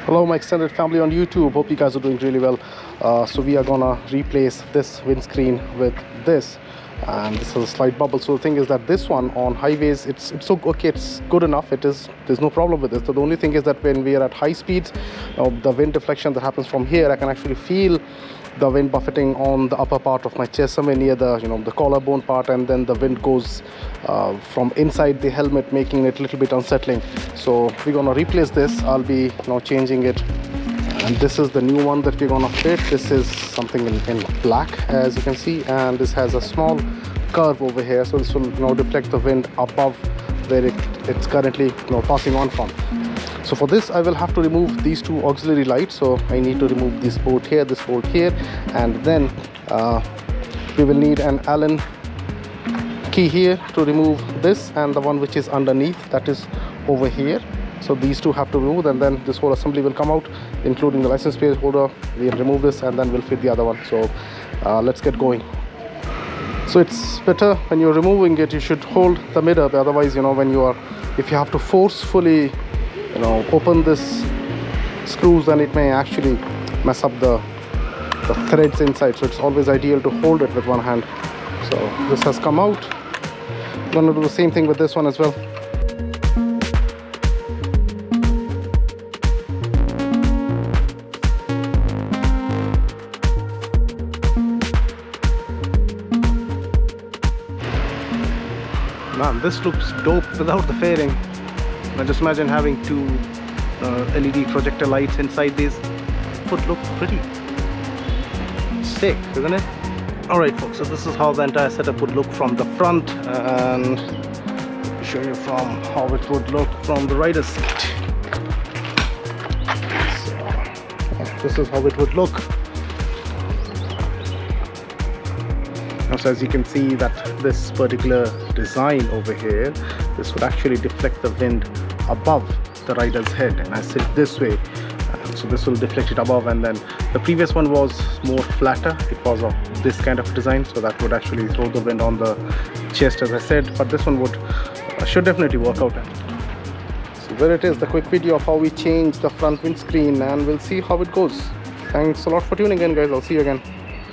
Hello my extended family on YouTube, hope you guys are doing really well. So we are gonna replace this windscreen with this, and this is a slight bubble. So the thing is that this one on highways, it's so okay, it's good enough, there's no problem with this. So the only thing is that when we are at high speeds, the wind deflection that happens from here, I can actually feel the wind buffeting on the upper part of my chest, somewhere near the the collarbone part, and then the wind goes from inside the helmet, making it a little bit unsettling. So we're gonna replace this. I'll be changing it, and this is the new one that we're gonna fit. This is something in black, as you can see, and this has a small curve over here, so this will deflect the wind above where it's currently passing on from. So for this I will have to remove these two auxiliary lights. So I need to remove this bolt here, this bolt here, and then we will need an Allen key here to remove this, and the one which is underneath, that is over here. So these two have to remove, and then this whole assembly will come out, including the license plate holder. We'll remove this and then we'll fit the other one. So let's get going. So it's better when you're removing it, you should hold the middle. Otherwise, if you have to forcefully open this screws, then it may actually mess up the threads inside. So it's always ideal to hold it with one hand. So this has come out. I'm going to do the same thing with this one as well. Man, this looks dope without the fairing. Now just imagine having two LED projector lights inside these. Would look pretty sick, isn't it? Alright folks, so this is how the entire setup would look from the front, and I'll show you from how it would look from the rider's seat. So this is how it would look. So as you can see that this particular design over here, this would actually deflect the wind above the rider's head, and I sit this way, so this will deflect it above. And then the previous one was more flatter, it was of this kind of design, so that would actually throw the wind on the chest, as I said. But this one should definitely work out. So there it is, the quick video of how we change the front windscreen, and we'll see how it goes. Thanks a lot for tuning in guys, I'll see you again.